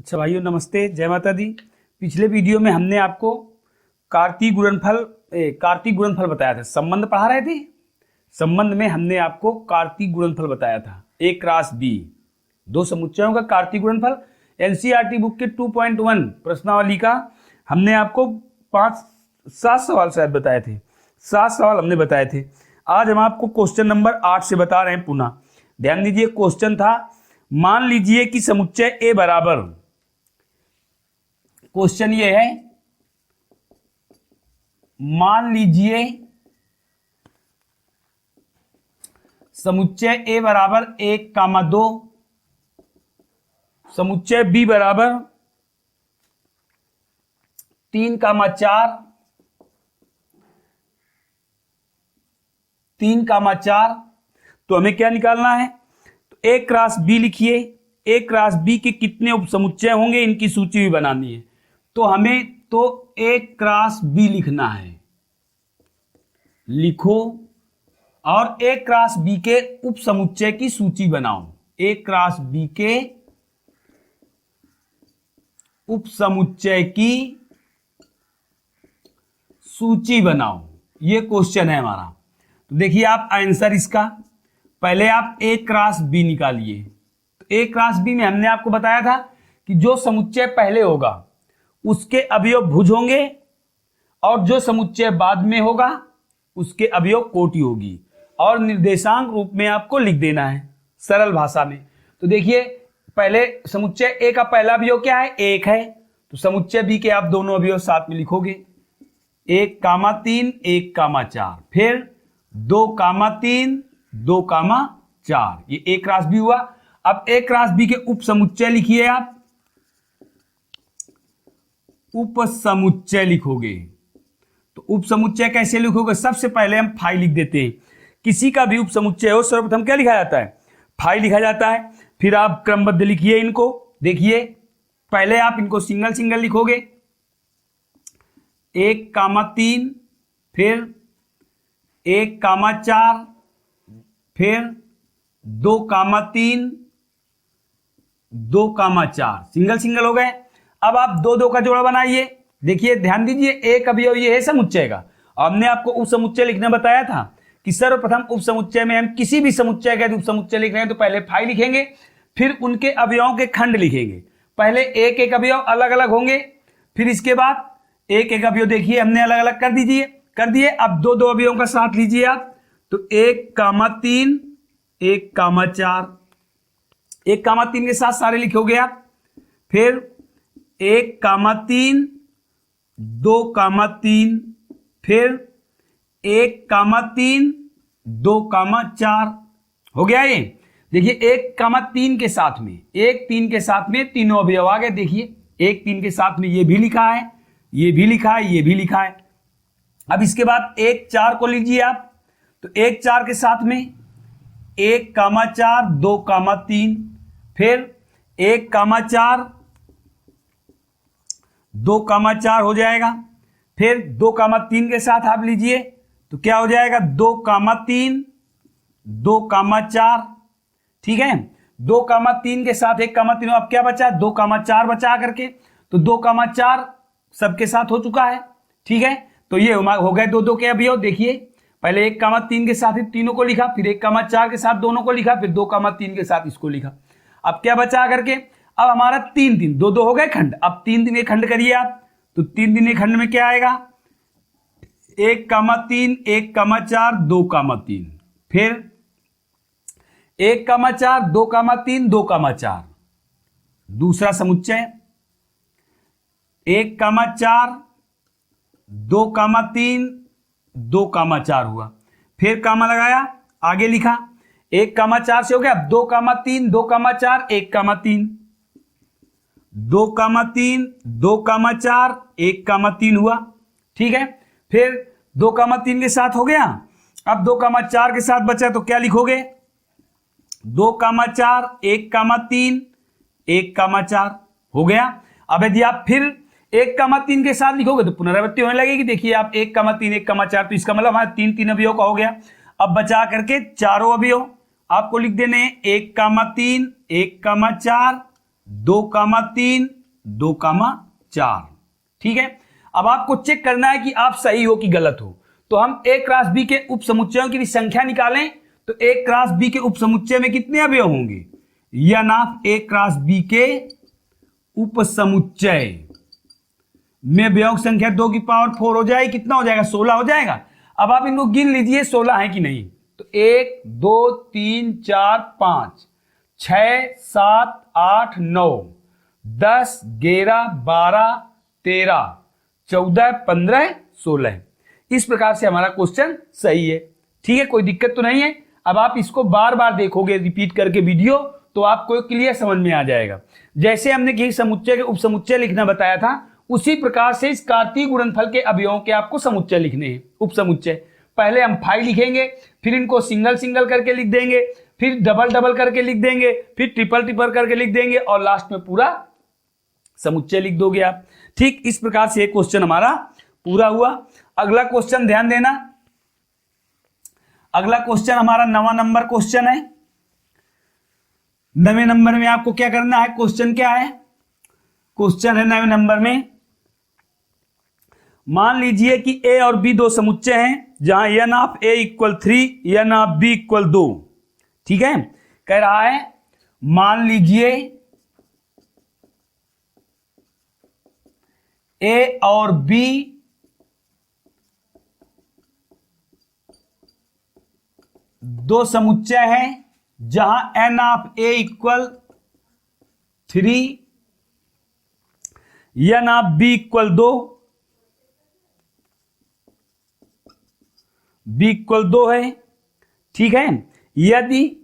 अच्छा भाइयों, नमस्ते, जय माता दी। पिछले वीडियो में हमने आपको कार्तीय गुणनफल बताया था। संबंध पढ़ा रहे थे। संबंध में हमने आपको कार्तीय गुणनफल बताया था, ए क्रॉस बी, दो समुच्चयों का कार्तीय गुणनफल। एनसीईआरटी बुक के 2.1 प्रश्नावली का हमने आपको 5-7 सवाल शायद बताए थे। 7 सवाल हमने बताए थे। आज हम आपको क्वेश्चन नंबर 8 से बता रहे हैं पुनः। ध्यान दीजिए, क्वेश्चन था, मान लीजिए कि समुच्चय ए बराबर, क्वेश्चन ये है, मान लीजिए समुच्चय ए बराबर 1,2, समुच्चय बी बराबर 3,4, 3,4। तो हमें क्या निकालना है? तो ए क्रॉस बी लिखिए। ए क्रॉस बी के कितने उपसमुच्चय होंगे, इनकी सूची भी बनानी है। तो हमें तो ए क्रॉस बी लिखना है, लिखो, और ए क्रॉस बी के उपसमुच्चय की सूची बनाओ। ए क्रॉस बी के उपसमुच्चय की सूची बनाओ, ये क्वेश्चन है हमारा। तो देखिए आप आंसर इसका, पहले आप ए क्रॉस बी निकालिए। तो ए क्रॉस बी में हमने आपको बताया था कि जो समुच्चय पहले होगा उसके अवयव भुज होंगे, और जो समुच्चय बाद में होगा उसके अवयव कोटि होगी, और निर्देशांक रूप में आपको लिख देना है सरल भाषा में। तो देखिए, पहले समुच्चय ए का पहला अवयव क्या है? 1 है। तो समुच्चय बी के आप दोनों अवयव साथ में लिखोगे, 1,3, 1,4, फिर 2,3, 2,4। ये ए क्रॉस बी हुआ। अब ए क्रॉस बी के उपसमुच्चय लिखिए आप, उपसमुच्चय लिखोगे। तो उपसमुच्चय कैसे लिखोगे? सबसे पहले हम फाई लिख देते हैं। किसी का भी उपसमुच्चय हो सर्वप्रथम क्या लिखा जाता है? फाई लिखा जाता है। फिर आप क्रमबद्ध लिखिए इनको। देखिए, पहले आप इनको सिंगल सिंगल लिखोगे, 1,3, फिर 1,4, फिर 2,3, 2,4, सिंगल सिंगल हो गए। अब आप 2-2 का जोड़ा बनाइए। देखिए ध्यान दीजिए, एक अवयव ये है समुच्चय का। हमने आपको उपसमुच्चय लिखना बताया था कि सर्वप्रथम उपसमुच्चय में हम किसी भी समुच्चय का उपसमुच्चय लिख रहे हैं तो पहले फाई लिखेंगे, फिर उनके अवयवों के खंड लिखेंगे। पहले एक एक अवयव अलग अलग होंगे, फिर इसके बाद एक एक अवयव देखिए हमने अलग अलग कर दिए। अब 2-2 अवयवों का साथ लीजिए आप। तो 1,3, 1,4, 1,3 के साथ सारे लिखोगे आप। फिर 1,3, 2,3, फिर 1,3, 2,4 हो गया। ये देखिए 1,3 के साथ में, 1,3 के साथ में तीनों अवयव आ गए। देखिए 1,3 के साथ में ये भी लिखा है, ये भी लिखा है, ये भी लिखा है। अब इसके बाद 1,4 को लीजिए आप। तो 1,4 के साथ में 1,4, 2,3, फिर 1,4, 2,4 हो जाएगा। फिर 2,3 के साथ आप लीजिए तो क्या हो जाएगा? 2,3, 2,4। ठीक है, 2,3 के साथ 1,3, अब क्या बचा? 2,4 बचा करके। तो 2,4 सबके साथ हो चुका है। ठीक है, तो ये हो गए 2-2 के अवयव। देखिए पहले 1,3 के साथ तीनों को लिखा, फिर 1,4 के साथ दोनों को लिखा, फिर 2,3 के साथ इसको लिखा। अब क्या बचा करके? अब हमारा 3-3, 2-2 हो गए खंड। अब 3-3 के खंड करिए आप। तो 3-3 के खंड में क्या आएगा? 1,3, 1,4, 2,3, फिर 1,4, 2,3, 2,4। दूसरा समुच्चय 1,4, 2,3, 2,4 हुआ। फिर कामा लगाया, आगे लिखा, 1,4 से हो गया। 2,3, 2,4, 1,3, 2,3, 2,4, 1,3 हुआ। ठीक है, फिर 2,3 के साथ हो गया। अब 2,4 के साथ बचा तो क्या लिखोगे? 2,4, 1,3, 1,4 हो गया। अब यदि आप फिर 1,3 के साथ लिखोगे तो पुनरावृत्ति होने लगेगी। देखिए आप 1,3, 1,4, तो इसका मतलब हमारा 3-3 अवयव का हो गया। अब बचा करके चारों अवयव आपको लिख देने 1,3, 1,4, 2,3, 2,4। ठीक है, अब आपको चेक करना है कि आप सही हो कि गलत हो। तो हम ए क्रॉस बी के उप समुच्चयों की संख्या निकालें तो ए क्रॉस बी के उप समुच्चय में कितने अवयव होंगे, या नाफ ए क्रॉस बी के उप समुच्चय में अवयव संख्या 2 की पावर 4 हो जाएगी। कितना हो जाएगा, 16 हो जाएगा। अब आप इनको गिन लीजिए 16 है कि नहीं। तो 1 2 3 4 5 6 7 8 9 10 11 12 13 14 15 16। इस प्रकार से हमारा क्वेश्चन सही है। ठीक है, कोई दिक्कत तो नहीं है। अब आप इसको बार बार देखोगे रिपीट करके वीडियो, तो आपको क्लियर समझ में आ जाएगा। जैसे हमने कि समुच्चय के उप समुच्चय लिखना बताया था, उसी प्रकार से इस कार्तीय गुणनफल के अवयवों के आपको समुच्चय लिखने हैं, उप समुच्चय। पहले हम 5 लिखेंगे, फिर इनको सिंगल सिंगल करके लिख देंगे, फिर डबल डबल करके लिख देंगे, फिर ट्रिपल ट्रिपल करके लिख देंगे, और लास्ट में पूरा समुच्चय लिख दोगे आप। ठीक इस प्रकार से एक क्वेश्चन हमारा पूरा हुआ। अगला क्वेश्चन ध्यान देना, अगला क्वेश्चन हमारा 9वां नंबर क्वेश्चन है। 9वें नंबर में आपको क्या करना है, क्वेश्चन क्या है, क्वेश्चन है 9वें नंबर में, मान लीजिए कि ए और बी दो समुच्चय हैं जहां n of A equal 3, n of B equal 2। ठीक है, कह रहा है मान लीजिए ए और बी दो समुच्चय हैं जहां n of A equal 3, n of B equal 2, B equal 2 है। ठीक है, यदि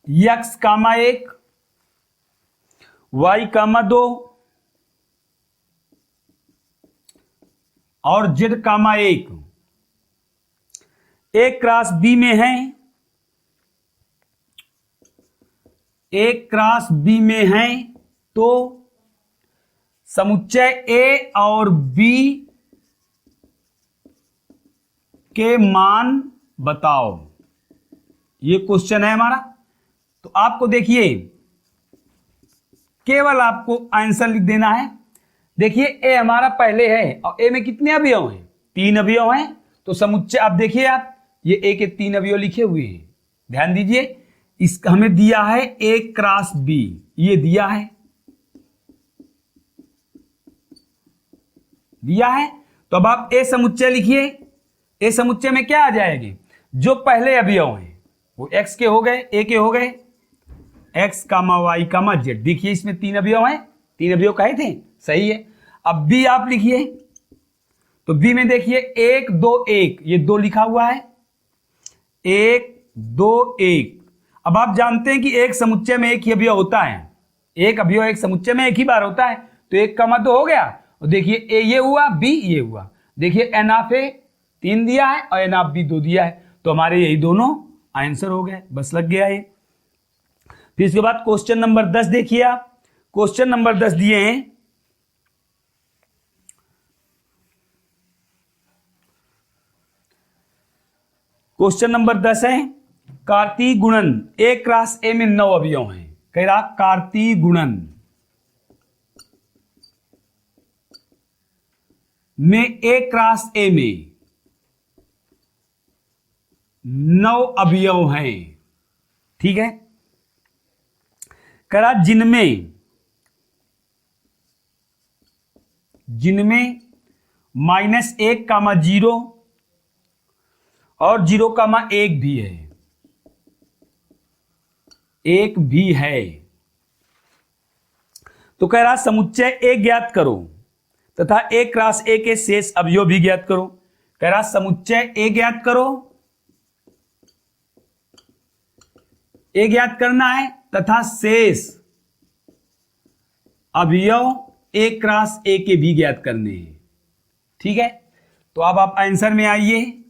x कामा 1, y कामा 2 और z कामा 1 ए क्रॉस बी में है, ए क्रॉस बी में है, तो समुच्चय ए और बी के मान बताओ। ये क्वेश्चन है हमारा। तो आपको देखिए केवल आपको आंसर लिख देना है। देखिए ए हमारा पहले है और ए में कितने अवयव हैं, 3 अवयव हैं। तो समुच्चय आप देखिए, आप ये ए के 3 अवयव लिखे हुए हैं, ध्यान दीजिए। इसका हमें दिया है ए क्रॉस बी, ये दिया है, दिया है। तो अब आप ए समुच्चय लिखिए। ए समुच्चय में क्या आ जाएगी, जो पहले अवयव हैं वो x के हो गए, ए के हो गए, x कामा वाई कामा जेड। देखिए इसमें 3 अवयव हैं, 3 अवयव कहे थे, सही है। अब बी आप लिखिए, तो बी में देखिए 1 2 1, ये 2 लिखा हुआ है, 1 2 1। अब आप जानते हैं कि एक समुच्चय में एक ही अवयव होता है, एक अवयव एक समुच्चय में एक ही बार होता है। तो 1 कामा 2 हो गया, और देखिए ए ये हुआ, बी ये हुआ। देखिए एन ऑफ ए 3 दिया है और एन ऑफ बी 2 दिया है, तो हमारे यही दोनों आंसर हो गए, बस लग गया ये। फिर इसके बाद क्वेश्चन नंबर 10 देखिए आप। क्वेश्चन नंबर 10 दिए हैं, क्वेश्चन नंबर 10 है कार्तीय गुणन ए क्रॉस ए में 9 अवयव हैं। कह रहा कार्तीय गुणन में ए क्रॉस ए में 9 अवयव हैं। ठीक है, कह रहा जिनमें -1 कामा 0 और 0 कामा 1 भी है, 1 भी है। तो कह रहा समुच्चय ए ज्ञात करो तथा ए क्रॉस ए के शेष अवयव भी ज्ञात करो। कह रहा समुच्चय ए ज्ञात करो, ए ज्ञात करना है तथा शेष अवयव ए क्रॉस ए के भी ज्ञात करने हैं। ठीक है, तो अब आप आंसर में आइए।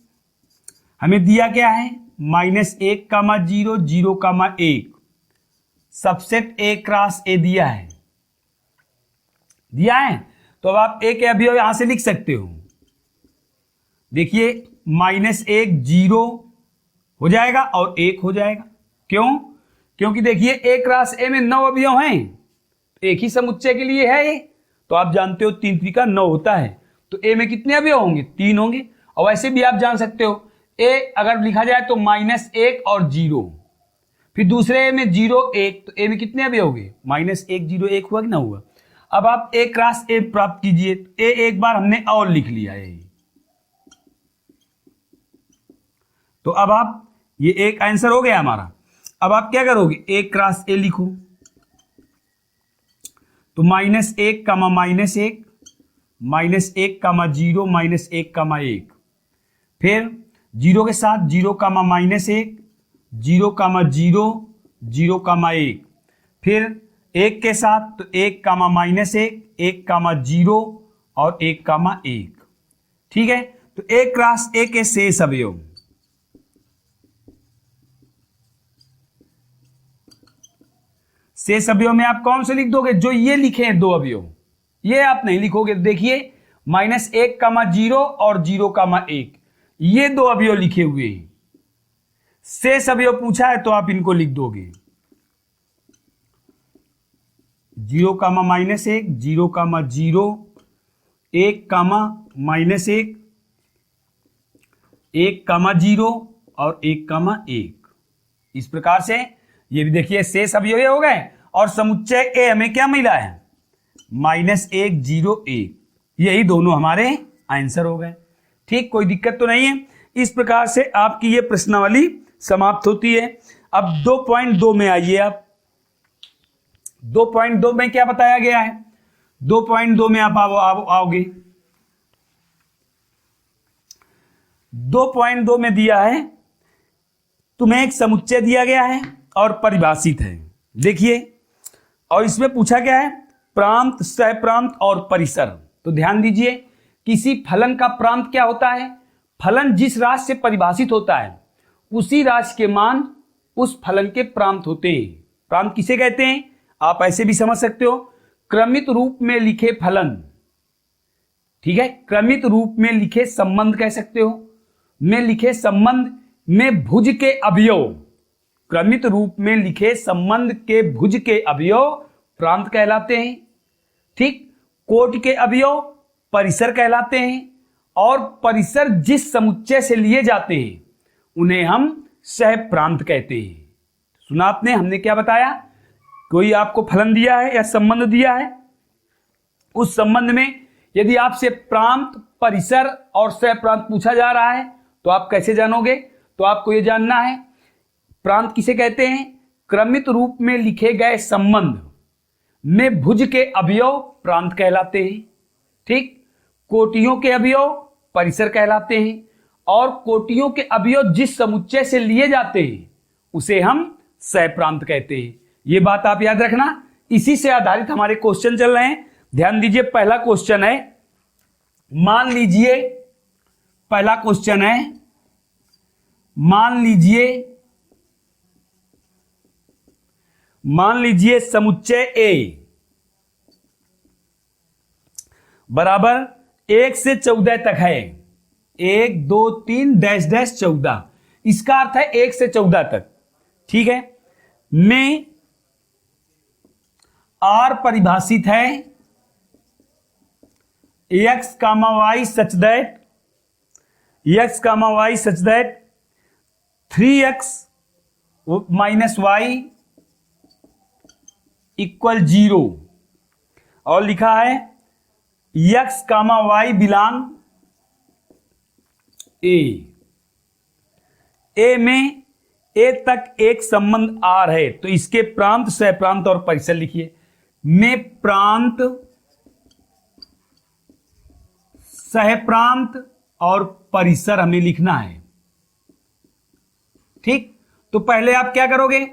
हमें दिया क्या है, -1 कामा 0 0 कामा 1, सबसेट ए क्रॉस ए दिया है, दिया है। तो अब आप ए के अवयव यहां से लिख सकते हो। देखिए -1 0 हो जाएगा और 1 हो जाएगा। क्यों, क्योंकि देखिए ए क्रॉस ए में 9 अवयव हैं, एक ही समुच्चय के लिए है ये, तो आप जानते हो 3 3 का 9 होता है, तो ए में कितने अवयव होंगे? 3 होंगे। और वैसे भी आप जान सकते हो ए अगर लिखा जाए तो -1 और 0, फिर दूसरे ए में 0 1, तो ए में कितने अवयव होंगे? -1 0 1 हुआ कि ना हुआ। अब आप ए क्रॉस ए प्राप्त कीजिए, तो ए एक बार हमने और लिख लिया है, तो अब आप ये एक आंसर हो गया हमारा। अब आप क्या करोगे? ए क्रॉस ए लिखो, तो -1, -1, -1, -0, -1, फिर 0 के साथ 0, -1, 0, 0, 0, 1, फिर 1 के साथ तो 1, -1, 1, 0 और 1, 1। ठीक है, तो ए क्रॉस ए के शेष अवयव, शेष अवयव में आप कौन से लिख दोगे? जो ये लिखे हैं 2 अवयव, ये आप नहीं लिखोगे। देखिए -1, 0 और 0, 1, ये 2 अवयव लिखे हुए हैं। शेष अवयव पूछा है तो आप इनको लिख दोगे 0, -1, 0, 0, 1, -1, 1, 0 और 1, 1। इस प्रकार से ये भी देखिए शेष अवयव हो गए, और समुच्चय ए हमें क्या मिला है? -1 0 1। यही दोनों हमारे आंसर हो गए। ठीक, कोई दिक्कत तो नहीं है। इस प्रकार से आपकी ये प्रश्नावली समाप्त होती है। अब 2.2 में आइए आप। 2.2 में क्या बताया गया है? 2.2 में आप आओगे। 2.2 में दिया है, तुम्हें एक समुच्चय दिया गया है और परिभाषित है। देखिए, और इसमें पूछा क्या है? प्रांत, सहप्रांत और परिसर। तो ध्यान दीजिए, किसी फलन का प्रांत क्या होता है? फलन जिस राशि से परिभाषित होता है उसी राशि के मान उस फलन के प्रांत होते हैं। प्रांत किसे कहते हैं? आप ऐसे भी समझ सकते हो, क्रमित रूप में लिखे फलन। ठीक है, क्रमित रूप में लिखे संबंध कह सकते हो, में लिखे संबंध में भुज के अवयव, क्रमित रूप में लिखे संबंध के भुज के अवयव प्रांत कहलाते हैं। ठीक, कोटि के अवयव परिसर कहलाते हैं, और परिसर जिस समुच्चय से लिए जाते हैं उन्हें हम सहप्रांत कहते हैं। सुना आपने, हमने क्या बताया? कोई आपको फलन दिया है या संबंध दिया है, उस संबंध में यदि आपसे प्रांत, परिसर और सहप्रांत पूछा जा रहा है तो आप कैसे जानोगे? तो आपको यह जानना है प्रांत किसे कहते हैं? क्रमित रूप में लिखे गए संबंध में भुज के अवयव प्रांत कहलाते हैं। ठीक, कोटियों के अवयव परिसर कहलाते हैं, और कोटियों के अवयव जिस समुच्चय से लिए जाते हैं उसे हम सहप्रांत कहते हैं। यह बात आप याद रखना। इसी से आधारित हमारे क्वेश्चन चल रहे हैं। ध्यान दीजिए, पहला क्वेश्चन है, मान लीजिए, पहला क्वेश्चन है, मान लीजिए समुच्चय ए बराबर 1 से 14 तक है। 1 2 3 डैश डैश 14, इसका अर्थ है 1 से 14 तक। ठीक है, में आर परिभाषित है x, y such that 3x -y = 0, और लिखा है x, y बिलोंग ए में ए तक एक संबंध आर है, तो इसके प्रांत, सहप्रांत और परिसर लिखिए। में प्रांत, सहप्रांत और परिसर हमें लिखना है। ठीक, तो पहले आप क्या करोगे?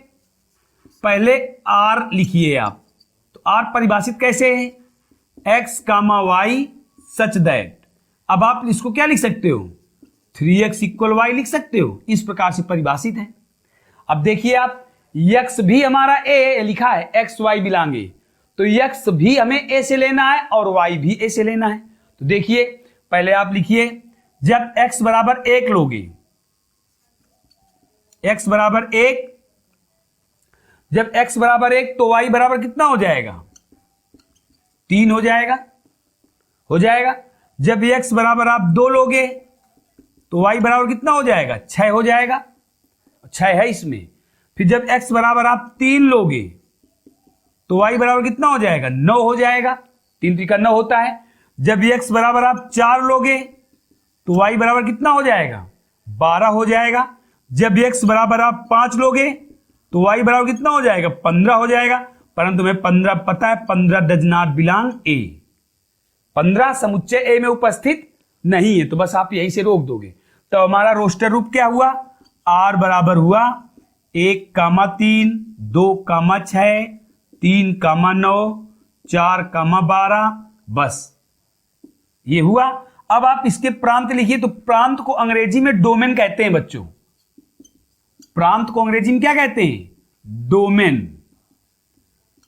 पहले आर लिखिए आप। तो आर परिभाषित कैसे है? x, y such that. अब आप इसको क्या लिख सकते हो? 3x = y लिख सकते हो। इस प्रकार से परिभाषित है। अब देखिए आप, x भी हमारा a लिखा है, x y बिलोंग ए, तो x भी हमें a से लेना है और y भी a से लेना है। तो देखिए, पहले आप लिखिए, जब x बराबर 1 लोगे, x बराबर 1, जब x बराबर 1 तो y बराबर कितना हो जाएगा? 3 हो जाएगा, हो जाएगा। जब x बराबर आप 2 लोगे तो y बराबर कितना हो जाएगा? 6 हो जाएगा, 6 है इसमें। फिर जब x बराबर आप 3 लोगे तो y बराबर कितना हो जाएगा? 9 हो जाएगा, 3 3 का 9 होता है। जब x बराबर आप 4 लोगे तो y बराबर कितना हो जाएगा? 12 हो जाएगा। जब x बराबर आप 5 लोगे तो y बराबर कितना हो जाएगा? 15 हो जाएगा। परंतु हमें 15 पता है, 15 डज नॉट बिलोंग ए, 15 समुच्चय ए में उपस्थित नहीं है, तो बस आप यहीं से रोक दोगे। तो हमारा रोस्टर रूप क्या हुआ? r बराबर हुआ 1,3, 2,6, 3,9, 4,12, बस ये हुआ। अब आप इसके प्रांत लिखिए। तो प्रांत को अंग्रेजी में डोमेन कहते हैं बच्चों, प्रांत को अंग्रेजी में क्या कहते हैं? डोमेन।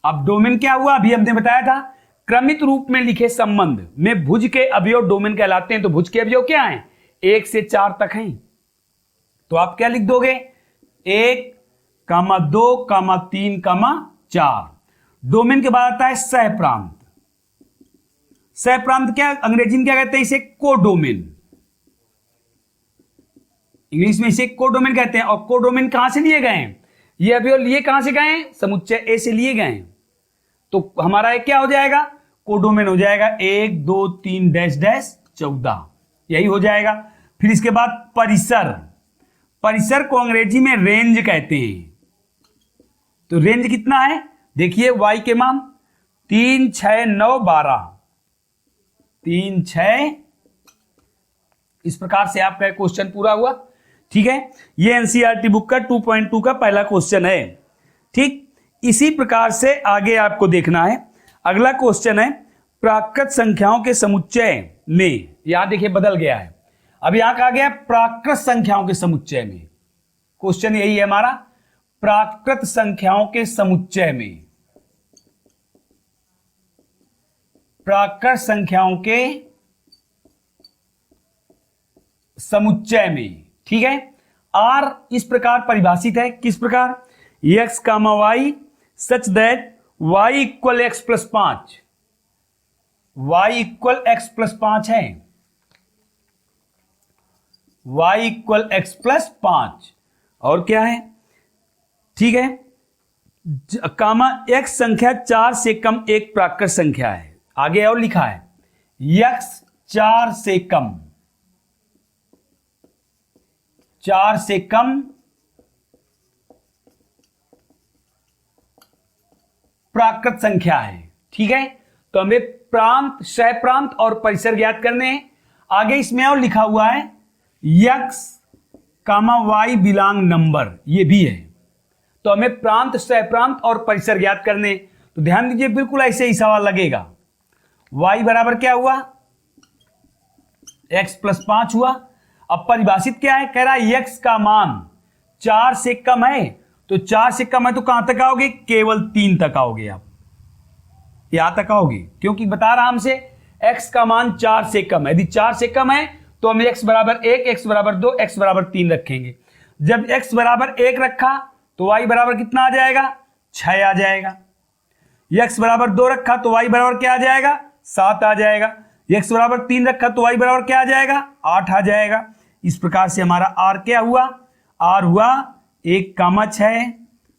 अब डोमेन क्या हुआ? अभी हमने बताया था, क्रमित रूप में लिखे संबंध में भुज के अवयव डोमेन कहलाते हैं। तो भुज के अवयव क्या हैं? 1 से 4 तक हैं। तो आप क्या लिख दोगे? 1, 2, 3, 4। डोमेन के बाद आता है सह प्रांत। सह प्रांत क्या अंग्रेजी में क्या कहते हैं? इसे कोडोमेन, इंग्लिश में इसे कोडोमेन कहते हैं। और कोडोमेन कहां से लिए गए हैं? ये अवयव लिए कहां से गए हैं? समुच्चय ए से लिए गए हैं। तो हमारा एक क्या हो जाएगा? कोडोमेन हो जाएगा 1, 2, 3 डैश डैश 14, यही हो जाएगा। फिर इसके बाद परिसर। परिसर को अंग्रेजी में रेंज कहते हैं। तो रेंज कितना है? देखिए y के मान 3, 6, 9, 12, 3, 6, इस प्रकार से आपका क्वेश्चन पूरा हुआ। ठीक है, ये एनसीईआरटी बुक का 2.2 का पहला क्वेश्चन है। ठीक, इसी प्रकार से आगे आपको देखना है। अगला क्वेश्चन है प्राकृत संख्याओं के समुच्चय में। यहां देखिए बदल गया है, अब यहां कहा गया प्राकृत संख्याओं के समुच्चय में। क्वेश्चन यही है हमारा, प्राकृत संख्याओं के समुच्चय में, प्राकृत संख्याओं के समुच्चय में। ठीक है, आर इस प्रकार परिभाषित है, किस प्रकार? x, y such that y equal x plus 5, y equal x plus 5 है, y इक्वल एक्स प्लस 5। और क्या है? ठीक है, कामा x संख्या 4 से कम एक प्राकृत संख्या है। आगे और लिखा है x 4 से कम, 4 से कम प्राकृत संख्या है। ठीक है, तो हमें प्रांत, सह प्रांत और परिसर ज्ञात करने हैं। आगे इसमें और लिखा हुआ है x, y बिलोंग नंबर, ये भी है। तो हमें प्रांत, सह प्रांत और परिसर ज्ञात करने। तो ध्यान दीजिए, बिल्कुल ऐसे ही सवाल लगेगा। y बराबर क्या हुआ? x प्लस 5 हुआ। अब परिभाषित क्या है? कह रहा है x का मान 4 से कम है। तो 4 से कम है तो कहां तक आओगे? केवल 3 तक आओगे आप, यहां तक आओगे, क्योंकि बता रहा हमसे x का मान 4 से कम है। यदि 4 से कम है तो हम x बराबर 1, x बराबर 2, x बराबर 3 रखेंगे। जब x बराबर 1 रखा तो y बराबर कितना आ जाएगा? 6 आ जाएगा। x बराबर 2 रखा तो y बराबर क्या आ जाएगा? 7 आ जाएगा। x बराबर 3 रखा तो y बराबर क्या आ जाएगा? 8 आ जाएगा। इस प्रकार से हमारा r क्या हुआ? r हुआ 1,6,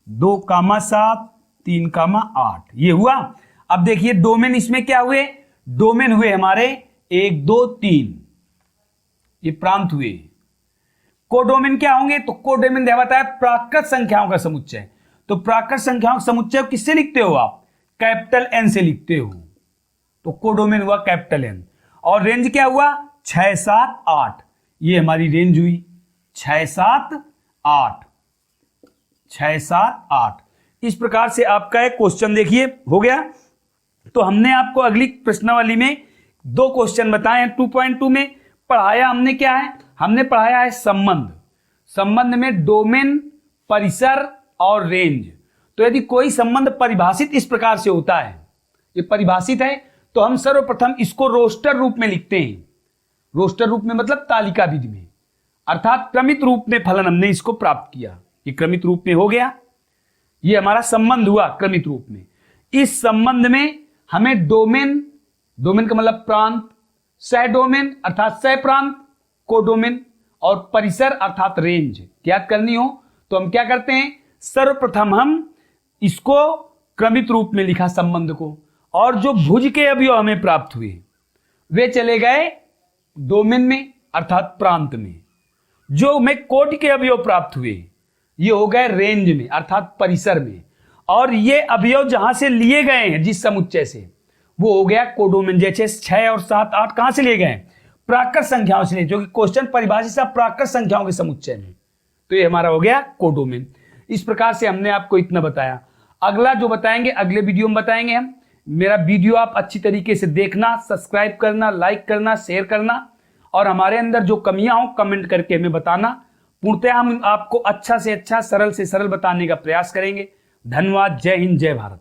2,7, 3,8, ये हुआ। अब देखिए डोमेन इसमें क्या हुए? डोमेन हुए हमारे 1, 2, 3, ये प्रांत हुए। कोडोमेन क्या होंगे? तो कोडोमेन बताया प्राकृत संख्याओं का समुच्चय। तो प्राकृत संख्याओं का समुच्चय किससे लिखते हो आप? कैपिटल N से लिखते हो। तो कोडोमेन हुआ कैपिटल N। और रेंज क्या हुआ? 6, 7, 8, ये हमारी रेंज हुई 6, 7, 8, 6, 7, 8। इस प्रकार से आपका एक क्वेश्चन देखिए हो गया। तो हमने आपको अगली प्रश्नावली में 2 क्वेश्चन बताए हैं। 2.2 में पढ़ाया हमने क्या है? हमने पढ़ाया है संबंध। संबंध में डोमेन, परिसर और रेंज। तो यदि कोई संबंध परिभाषित इस प्रकार से होता है, ये परिभाषित है, तो हम सर्वप्रथम इसको रोस्टर रूप में लिखते हैं। रोस्टर रूप में मतलब तालिका विधि में, अर्थात क्रमित रूप में फलन हमने इसको प्राप्त किया। ये क्रमित रूप में हो गया। ये हमारा संबंध हुआ क्रमित रूप में। इस संबंध में हमें डोमेन, डोमेन का मतलब प्रांत, सह डोमेन अर्थात सह प्रांत, कोडोमेन और परिसर अर्थात रेंज याद करनी हो तो हम क्या करते हैं, सर्वप्रथम हम इसको क्रमित रूप में लिखा संबंध को, और जो भुज के अवयव हमें प्राप्त हुए वे चले गए डोमेन में अर्थात प्रांत में। जो हमें कोटि के अवयव प्राप्त हुए ये हो गए रेंज में अर्थात परिसर में, और ये अवयव जहां से लिए गए हैं जिस समुच्चय से वो हो गया कोडोमेन। जैसे 6 और 7 8 कहां से लिए गए, प्राकृत संख्याओं से लिए, जो कि क्वेश्चन परिभाषित था प्राकृत संख्याओं के समुच्चय में, तो ये हमारा हो गया कोडोमेन। इस प्रकार से हमने आपको इतना बताया। अगला जो बताएंगे अगले वीडियो में बताएंगे हम। मेरा वीडियो आप अच्छी तरीके से देखना, सब्सक्राइब करना, लाइक करना, शेयर करना, और हमारे अंदर जो कमियां हो कमेंट करके हमें बताना। पूर्णतः हम आपको अच्छा से अच्छा, सरल से सरल बताने का प्रयास करेंगे। धन्यवाद। जय हिंद, जय भारत।